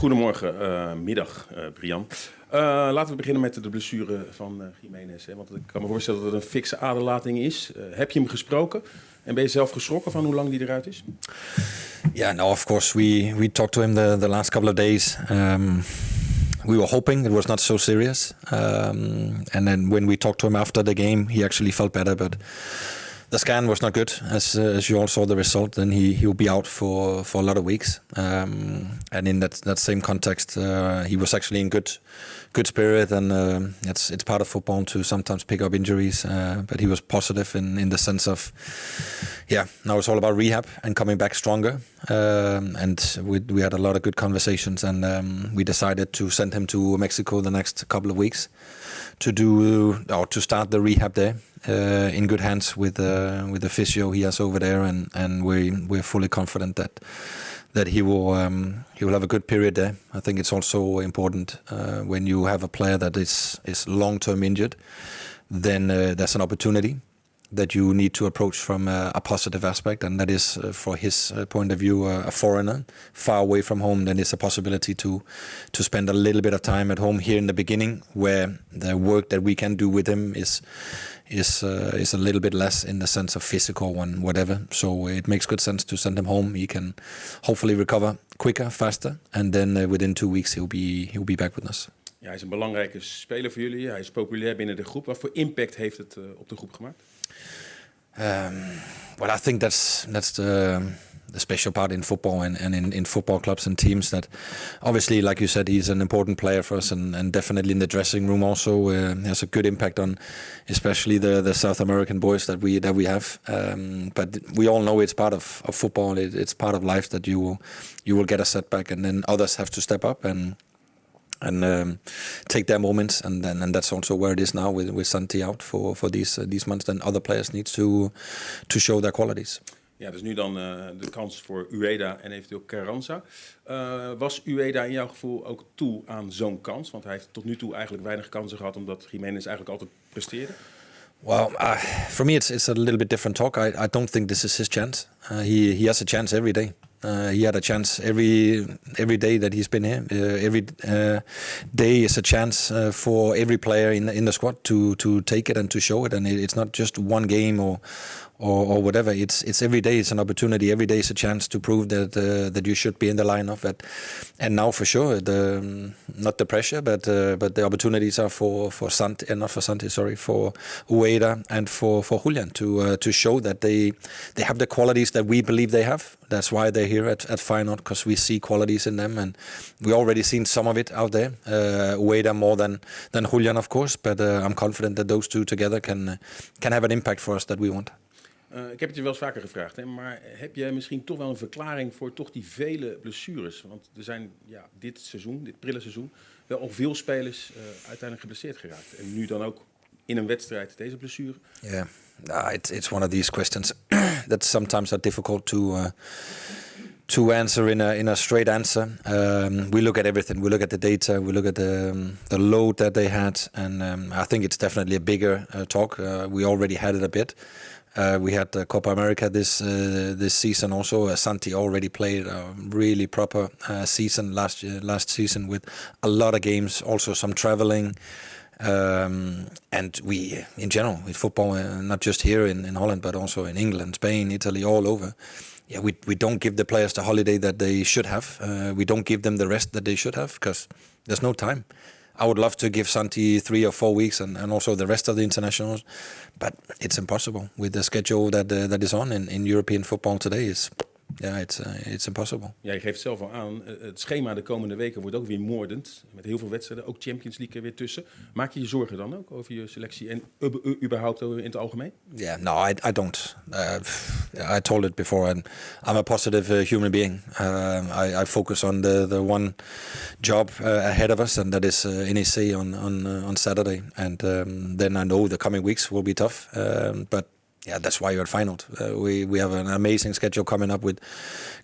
Goedemorgen, middag, Brian. Laten we beginnen met de blessure van Giménez. Want ik kan me voorstellen dat het een fikse aderlating is. Heb je hem gesproken? En ben je zelf geschrokken van hoe lang die eruit is? Yeah, no, of course. We talked to him the last couple of days. We were hoping it was not so serious. And then when we talked to him after the game, he actually felt better. But the scan was not good, as you all saw the result. Then he will be out for a lot of weeks. And in that same context, he was actually in good spirit, and it's part of football to sometimes pick up injuries. But he was positive in the sense of, now it's all about rehab and coming back stronger. And we had a lot of good conversations, and we decided to send him to Mexico the next couple of weeks to start the rehab there. In good hands with the physio he has over there, and we're fully confident that he will have a good period there. I think it's also important when you have a player that is long-term injured, then there's an opportunity that you need to approach from a positive aspect, and that is, for his point of view, a foreigner far away from home. Then it's a possibility to spend a little bit of time at home here in the beginning, where the work that we can do with him is a little bit less in the sense of physical and whatever. So it makes good sense to send him home. He can hopefully recover quicker, faster, and then within 2 weeks he'll be back with us. Ja, hij is een belangrijke speler voor jullie. Hij is populair binnen de groep. Wat voor impact heeft het op de groep gemaakt? Well, I think that's the special part in football and in football clubs and teams, that obviously, like you said, he's an important player for us, and definitely in the dressing room also has a good impact on especially the South American boys that we have. But we all know it's part of football. It's part of life that you will get a setback, and then others have to step up and take their moments, and that's also where it is now with Santi out for these months. Then other players need to show their qualities. Ja, dus nu dan de kans voor Ueda en eventueel Carranza. Was Ueda in jouw gevoel ook toe aan zo'n kans? Want hij heeft tot nu toe eigenlijk weinig kansen gehad, omdat Giménez eigenlijk altijd presteerde. Well, for me it's a little bit different talk. I don't think this is his chance. He has a chance every day. He had a chance every day that he's been here. Every day is a chance for every player in the squad to take it and to show it. And it's not just one game or whatever. It's every day. It's an opportunity. Every day is a chance to prove that you should be in the lineup. And now for sure, not the pressure, but the opportunities are for Ueda and for Julian to show that they have the qualities that we believe they have. That's why they're here at Feyenoord, because we see qualities in them, and we already seen some of it out there. Ueda more than Julian, of course, but I'm confident that those two together can have an impact for us that we want. Ik heb het je wel eens vaker gevraagd, hè, maar heb jij misschien toch wel een verklaring voor toch die vele blessures? Want er zijn dit seizoen, dit prille seizoen, wel al veel spelers uiteindelijk geblesseerd geraakt. En nu dan ook in een wedstrijd deze blessure. Yeah, it's one of these questions that sometimes are difficult to answer in a straight answer. We look at everything. We look at the data. We look at the load that they had, and I think it's definitely a bigger talk. We already had it a bit. We had Copa America this season also. Santi already played a really proper season last season with a lot of games, also some traveling. And we, in general, with football, not just here in Holland, but also in England, Spain, Italy, all over. Yeah, we don't give the players the holiday that they should have. We don't give them the rest that they should have, because there's no time. I would love to give Santi 3 or 4 weeks and also the rest of the internationals, but it's impossible with the schedule that is on in European football today. It's impossible. Ja, je geeft zelf al aan, het schema de komende weken wordt ook weer moordend. Met heel veel wedstrijden, ook Champions League er weer tussen. Maak je je zorgen dan ook over je selectie en überhaupt in het algemeen? Yeah, no, I don't. I told it before, and I'm a positive human being. I focus on the one job ahead of us, and that is NEC on Saturday. And then I know the coming weeks will be tough, but yeah, that's why you're at Feyenoord. We have an amazing schedule coming up with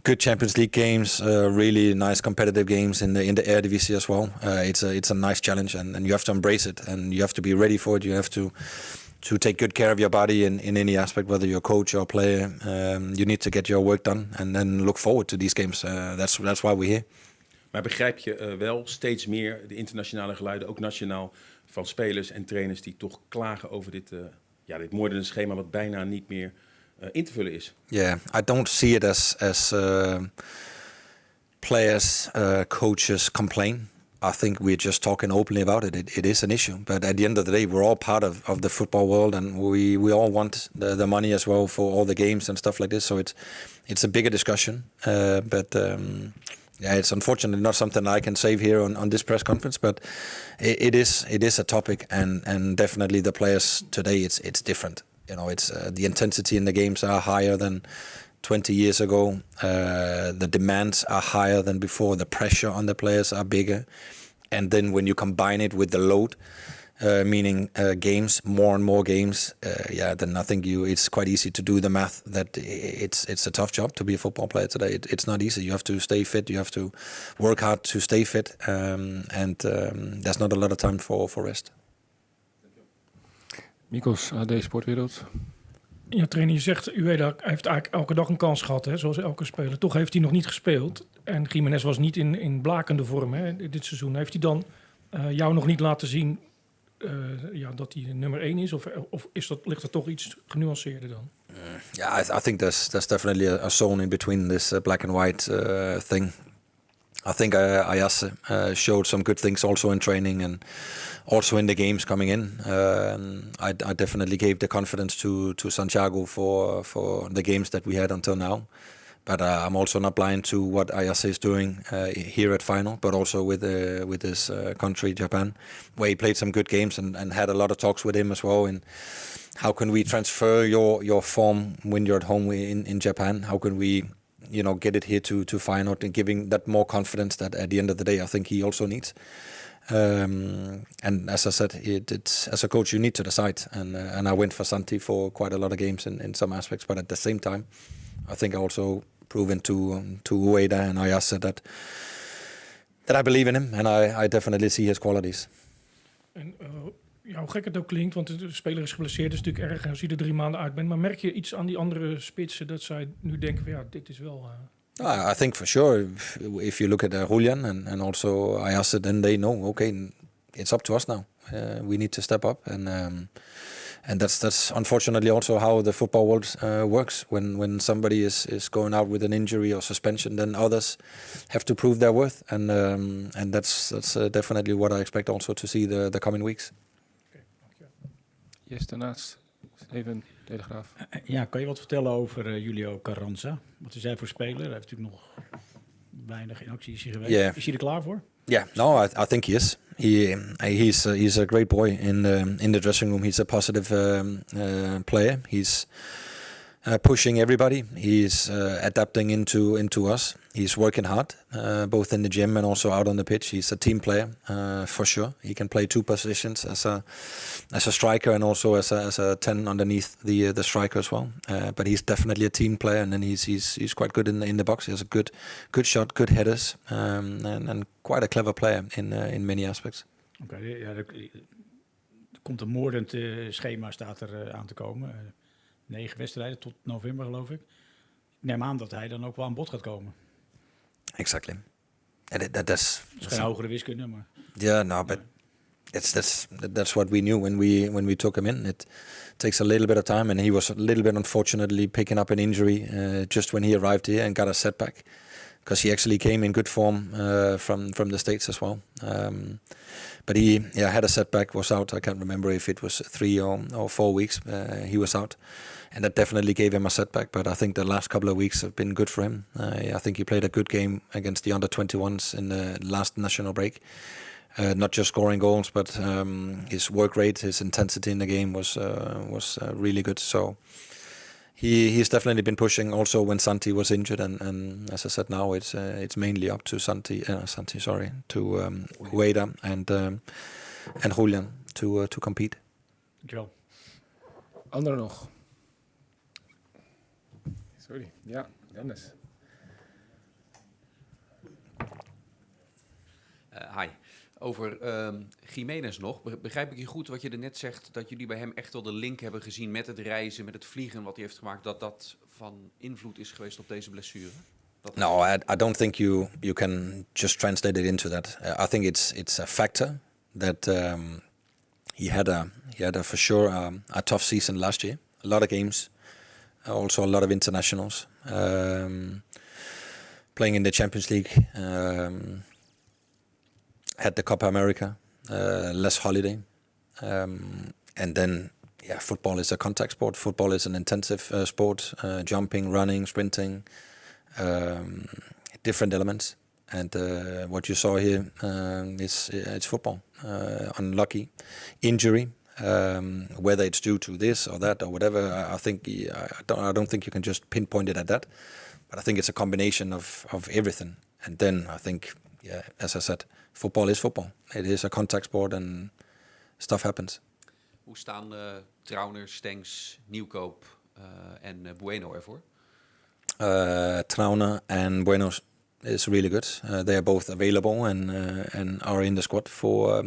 good Champions League games, really nice competitive games in the Eredivisie as well. It's a nice challenge, and you have to embrace it, and you have to be ready for it. You have to take good care of your body in any aspect, whether you're a coach or a player. You need to get your work done and then look forward to these games. That's why we're here. Maar begrijp je wel steeds meer de internationale geluiden, ook nationaal, van spelers en trainers die toch klagen over dit moordende schema wat bijna niet meer in te vullen is? Yeah, I don't see it as players, coaches complain. I think we're just talking openly about it. It is an issue, but at the end of the day, we're all part of the football world, and we all want the money as well for all the games and stuff like this. So it's a bigger discussion, it's unfortunately not something I can save here on this press conference, but it is a topic, and definitely the players today, it's different. You know, it's the intensity in the games are higher than 20 years ago. The demands are higher than before. The pressure on the players are bigger. And then when you combine it with the load, meaning games, more and more games, then I think it's quite easy to do the math that it's a tough job to be a football player today. It's not easy. You have to stay fit. You have to work hard to stay fit. There's not a lot of time for rest. Mikos, AD Sportwereld. Ja, trainer, je zegt, Ueda heeft eigenlijk elke dag een kans gehad, hè, zoals elke speler. Toch heeft hij nog niet gespeeld. En Giménez was niet in blakende vorm, hè, dit seizoen. Heeft hij dan jou nog niet laten zien dat hij nummer 1 is? Of ligt er toch iets genuanceerder dan? I think there's definitely a zone in between this black and white thing. I think Ayase showed some good things also in training and also in the games coming in. I definitely gave the confidence to Santiago for the games that we had until now. But I'm also not blind to what Ayase is doing here at final, but also with his country, Japan, where he played some good games and had a lot of talks with him as well. And how can we transfer your form when you're at home in Japan? How can we get it here to final and giving that more confidence that at the end of the day, I think he also needs. And as I said, it's as a coach, you need to decide. And I went for Santi for quite a lot of games in some aspects. But at the same time, I think I also proven to Ueda and Ayase that I believe in him. And I definitely see his qualities. En hoe gek het ook klinkt, want de speler is geblesseerd, is natuurlijk erg als je er 3 maanden uit bent. Maar merk je iets aan die andere spitsen dat zij nu denken van dit is wel... I think for sure, if you look at Julian and also Ayase, then they know, okay, it's up to us now. We need to step up. And that's unfortunately also how the football world works. When somebody is going out with an injury or suspension, then others have to prove their worth. And that's definitely what I expect also to see the coming weeks. Yes, daarnaast Steven, Telegraaf. Ja, kan je wat vertellen over Julio Carranza? Wat is hij voor speler? Hij heeft natuurlijk nog weinig in actie geweest. Yeah. Is hij er klaar voor? Yeah, no, I think he is. He's a great boy in the dressing room. He's a positive player. He's pushing everybody. He's adapting into us. He's working hard, both in the gym and also out on the pitch. He's a team player for sure. He can play 2 positions as a striker and also as a 10 underneath the striker as well. But he's definitely a team player, and then he's quite good in the box. He has a good shot, good headers, and quite a clever player in many aspects. Oké, er komt een moordend schema staat er aan te komen. 9 wedstrijden tot november, geloof ik. Ik neem aan dat hij dan ook wel aan bod gaat komen. Exactly. And that's geen hogere wiskunde, maar... Yeah, no, but that's what we knew when we took him in. It takes a little bit of time, and he was a little bit unfortunately picking up an injury just when he arrived here and got a setback, because he actually came in good form from the States as well. But he had a setback, was out. I can't remember if it was 3 or 4 weeks. He was out, and that definitely gave him a setback. But I think the last couple of weeks have been good for him. I think he played a good game against the under-21s in the last national break. Not just scoring goals, but his work rate, his intensity in the game was really good. So he's definitely been pushing. Also, when Santi was injured, and as I said, now it's mainly up to to Ueda and Julian to compete. Dankjewel. Anderen nog? Sorry, ja, Dennis. Hi. Over Giménez nog. Begrijp ik je goed wat je er net zegt, dat jullie bij hem echt wel de link hebben gezien met het reizen, met het vliegen wat hij heeft gemaakt, dat van invloed is geweest op deze blessure? No, I don't think you can just translate it into that. I think it's a factor that he had a for sure a tough season last year. A lot of games, also a lot of internationals, playing in the Champions League, had the Copa America, less holiday, and then football is a contact sport. Football is an intensive sport, jumping, running, sprinting. Different elements, and what you saw here is it's football. Unlucky injury, whether it's due to this or that or whatever. I don't think you can just pinpoint it at that, but I think it's a combination of everything. And then I think, as I said, football is football. It is a contact sport, and stuff happens. Hoe staan Trauner, Stengs, Nieuwkoop en Bueno ervoor? Trauner and Buenos is really good. They are both available and are in the squad for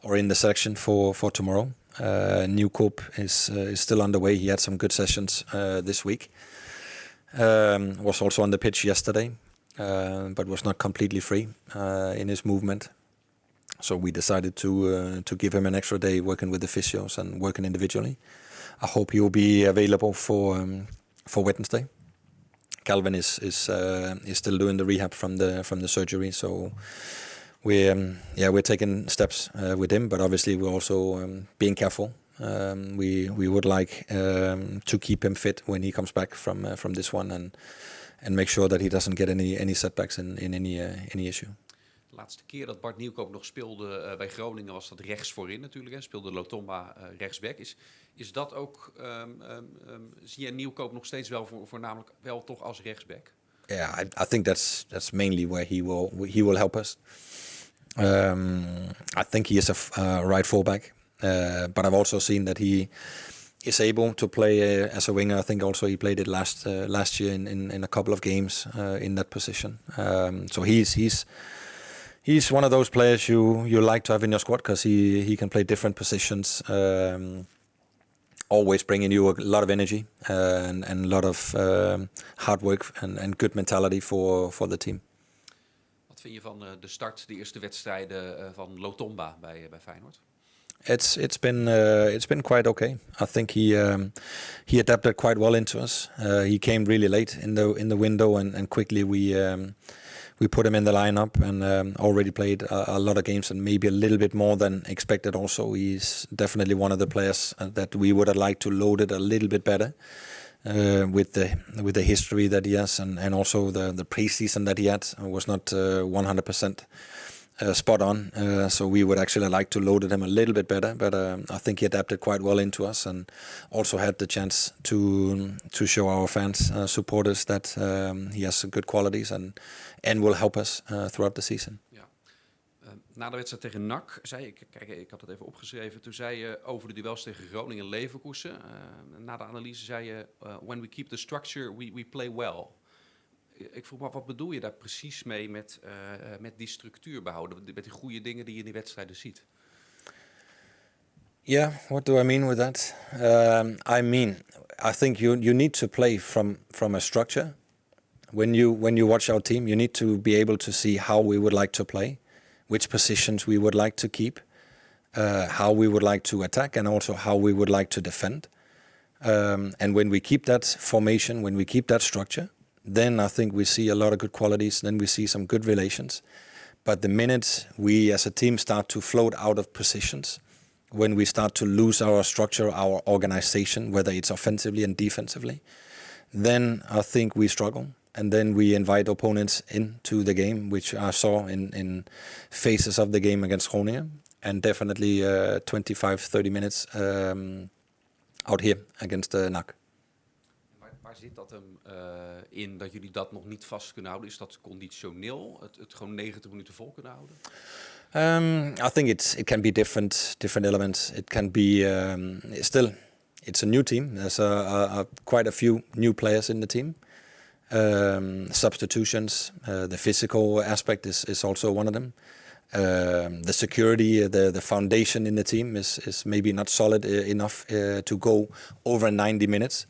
or in the selection for tomorrow. Nieuwkoop is still underway. He had some good sessions this week. Was also on the pitch yesterday, but was not completely free in his movement. So we decided to give him an extra day working with the physios and working individually. I hope he will be available for Wednesday. Calvin is still doing the rehab from the surgery, so we're taking steps with him, but obviously we're also being careful. We would like to keep him fit when he comes back from this one, and make sure that he doesn't get any setbacks in any issue. De laatste keer dat Bart Nieuwkoop nog speelde bij Groningen was dat rechts voorin natuurlijk. Hè. Speelde Lotomba rechtsback. Is dat ook, zie je Nieuwkoop nog steeds wel voornamelijk wel toch als rechtsback? Yeah, I think that's mainly where he will help us. I think he is a right fullback, but I've also seen that he is able to play as a winger. I think also he played it last year in a couple of games in that position. So he's one of those players you like to have in your squad because he can play different positions, always bringing you a lot of energy and a lot of hard work and good mentality for the team. Wat vind je van de start, de eerste wedstrijden van Lotomba bij Feyenoord? It's been quite okay. I think he adapted quite well into us. He came really late in the window, and quickly we put him in the lineup, and already played a lot of games, and maybe a little bit more than expected. Also, he's definitely one of the players that we would have liked to load it a little bit better with the history that he has, and also the preseason that he had was not 100%. Spot on, so we would actually like to load him a little bit better, but I think he adapted quite well into us, and also had the chance to show our fans, supporters, that he has good qualities and will help us throughout the season. Ja. Na de wedstrijd tegen NAC zei ik, kijk, ik had het even opgeschreven, toen zei je over de duels tegen Groningen en Leverkusen. Na de analyse zei je, when we keep the structure, we play well. Ik vroeg me af, wat bedoel je daar precies mee met die structuur behouden? Met die goede dingen die je in die wedstrijden ziet? Yeah, what do I mean with that? I think you need to play from a structure. When you watch our team, you need to be able to see how we would like to play, which positions we would like to keep, how we would like to attack, and also how we would like to defend. And when we keep that formation, when we keep that structure, then I think we see a lot of good qualities, then we see some good relations. But the minute we as a team start to float out of positions, when we start to lose our structure, our organization, whether it's offensively and defensively, then I think we struggle. And then we invite opponents into the game, which I saw in phases of the game against Groningen, and definitely 25-30 minutes out here against NAC. Waar zit dat hem in dat jullie dat nog niet vast kunnen houden? Is dat conditioneel? Het gewoon 90 minuten vol kunnen houden? I think it can be different elements. It can be still. It's a new team. There's quite a few new players in the team. Substitutions. The physical aspect is also one of them. The security, the foundation in the team is maybe not solid enough to go over 90 minutes.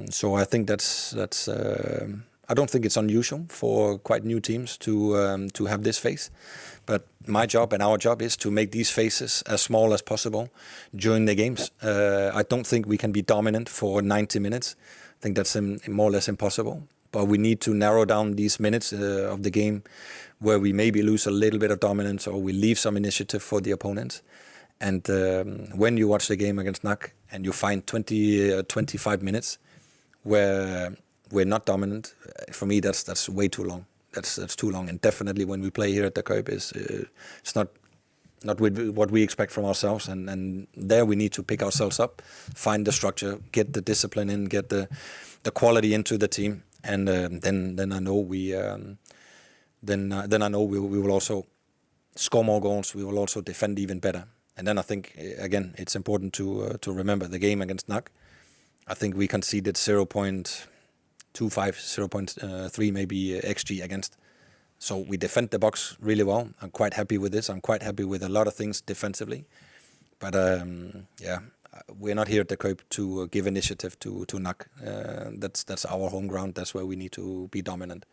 So I think that's I don't think it's unusual for quite new teams to have this phase. But my job and our job is to make these phases as small as possible during the games. I don't think we can be dominant for 90 minutes. I think that's more or less impossible. But we need to narrow down these minutes of the game where we maybe lose a little bit of dominance or we leave some initiative for the opponents. And when you watch the game against NAC and you find 25 minutes where we're not dominant, for me that's way too long. That's too long. And definitely when we play here at the Kuip, it's not with what we expect from ourselves. And there we need to pick ourselves up, find the structure, get the discipline in, get the quality into the team. And then I know then I know we will also score more goals. We will also defend even better. And then I think, again, it's important to remember the game against NAC. I think we conceded 0.25, 0.3 maybe XG against. So we defend the box really well. I'm quite happy with this. I'm quite happy with a lot of things defensively. But we're not here at the Kuip to give initiative to NAC. That's our home ground. That's where we need to be dominant.